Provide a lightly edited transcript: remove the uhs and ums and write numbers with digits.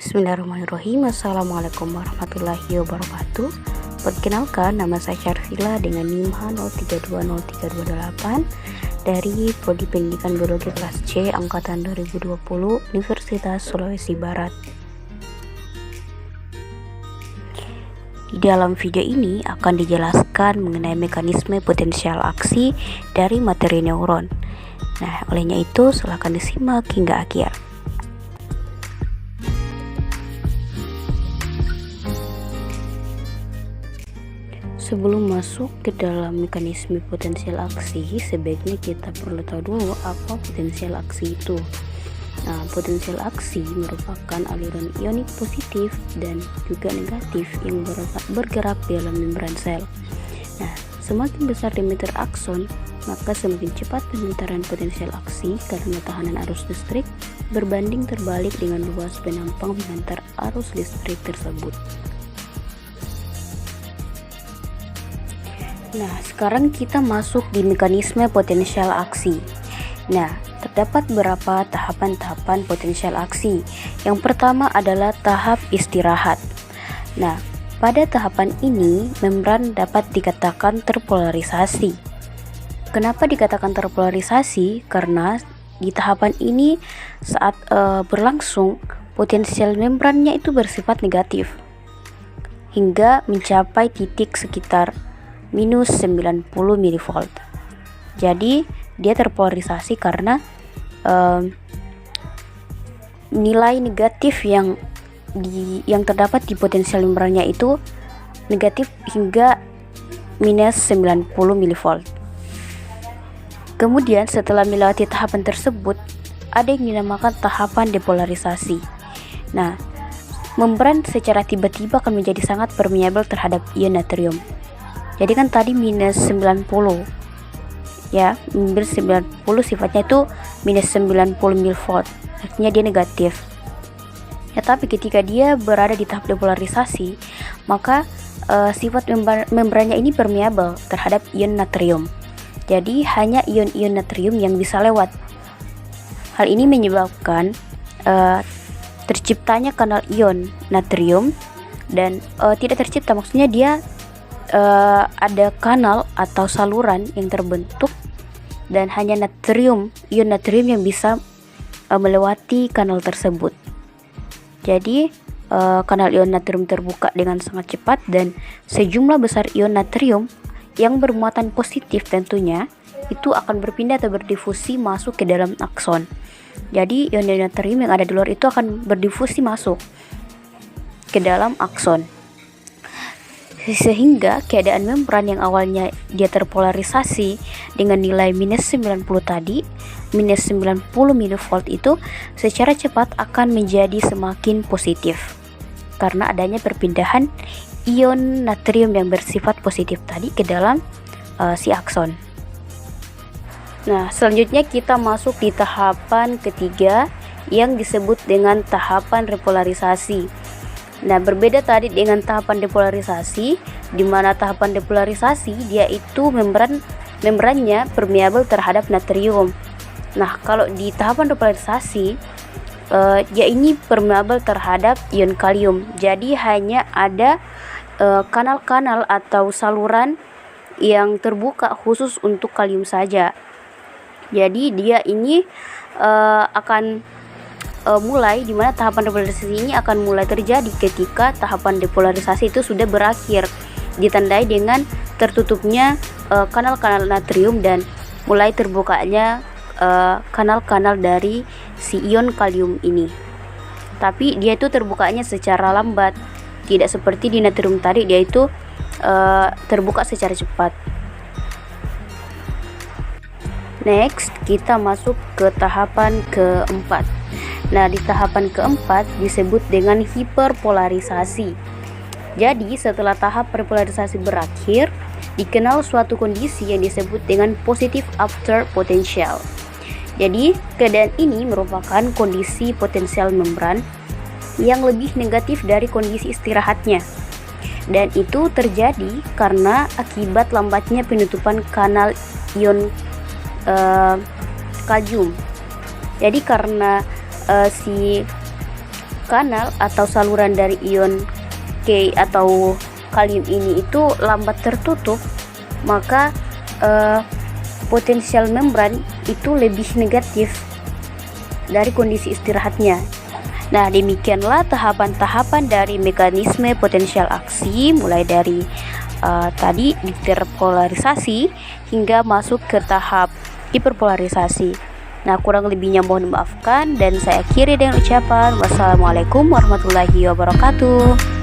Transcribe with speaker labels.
Speaker 1: Bismillahirrahmanirrahim. Assalamualaikum warahmatullahi wabarakatuh. Perkenalkan, nama saya Syarfila dengan NIM H03203228 dari Prodi Pendidikan Biologi kelas C angkatan 2020 Universitas Sulawesi Barat. Di dalam video ini akan dijelaskan mengenai mekanisme potensial aksi dari materi neuron. Nah, olehnya itu silakan disimak hingga akhir. Sebelum masuk ke dalam mekanisme potensial aksi, sebaiknya kita perlu tahu dulu apa potensial aksi itu. Nah, potensial aksi merupakan aliran ionik positif dan juga negatif yang bergerak di dalam membran sel. Nah, semakin besar diameter akson, maka semakin cepat pemutaran potensial aksi karena tahanan arus listrik berbanding terbalik dengan luas penampang mengantar arus listrik tersebut. Nah, sekarang kita masuk di mekanisme potensial aksi. Nah, terdapat beberapa tahapan-tahapan potensial aksi. Yang pertama adalah tahap istirahat. Nah, pada tahapan ini membran dapat dikatakan terpolarisasi. Kenapa dikatakan terpolarisasi? Karena di tahapan ini saat berlangsung potensial membrannya itu bersifat negatif hingga mencapai titik sekitar minus 90 mV. Jadi dia terpolarisasi karena nilai negatif yang terdapat di potensial membrannya itu negatif hingga minus 90 mV. Kemudian setelah melewati tahapan tersebut, ada yang dinamakan tahapan depolarisasi. Nah, membran secara tiba-tiba akan menjadi sangat permeabel terhadap ion natrium. Jadi kan tadi minus 90 ya, minus 90 sifatnya itu minus 90 mV, artinya dia negatif ya. Tapi ketika dia berada di tahap depolarisasi, maka sifat membrannya ini permeabel terhadap ion natrium. Jadi hanya ion-ion natrium yang bisa lewat. Hal ini menyebabkan terciptanya kanal ion natrium dan tidak tercipta, maksudnya dia ada kanal atau saluran yang terbentuk dan hanya natrium, ion natrium yang bisa melewati kanal tersebut. Jadi kanal ion natrium terbuka dengan sangat cepat dan sejumlah besar ion natrium yang bermuatan positif tentunya itu akan berpindah atau berdifusi masuk ke dalam akson. Jadi ion natrium yang ada di luar itu akan berdifusi masuk ke dalam akson, sehingga keadaan membran yang awalnya dia terpolarisasi dengan nilai minus 90 tadi, minus 90 mV itu secara cepat akan menjadi semakin positif karena adanya perpindahan ion natrium yang bersifat positif tadi ke dalam si akson. Nah, selanjutnya kita masuk di tahapan ketiga yang disebut dengan tahapan repolarisasi. Nah, berbeda tadi dengan tahapan depolarisasi, di mana tahapan depolarisasi dia itu membrannya permeabel terhadap natrium. Nah, kalau di tahapan repolarisasi dia ini permeabel terhadap ion kalium. Jadi hanya ada kanal-kanal atau saluran yang terbuka khusus untuk kalium saja. Jadi dia ini akan mulai, dimana tahapan depolarisasi ini akan mulai terjadi ketika tahapan depolarisasi itu sudah berakhir, ditandai dengan tertutupnya kanal-kanal natrium dan mulai terbukanya kanal-kanal dari si ion kalium ini. Tapi dia itu terbukanya secara lambat, tidak seperti di natrium tadi, dia itu terbuka secara cepat. Next, kita masuk ke tahapan keempat. Nah, di tahapan keempat disebut dengan hiperpolarisasi. Jadi, setelah tahap repolarisasi berakhir, dikenal suatu kondisi yang disebut dengan positive after potential. Jadi, keadaan ini merupakan kondisi potensial membran yang lebih negatif dari kondisi istirahatnya. Dan itu terjadi karena akibat lambatnya penutupan kanal ion kalium. Jadi karena si kanal atau saluran dari ion K atau kalium ini itu lambat tertutup, maka potensial membran itu lebih negatif dari kondisi istirahatnya. Nah, demikianlah tahapan-tahapan dari mekanisme potensial aksi, mulai dari tadi interpolarisasi hingga masuk ke tahap hiperpolarisasi. Nah, kurang lebihnya mohon dimaafkan, dan saya akhiri dengan ucapan wassalamualaikum warahmatullahi wabarakatuh.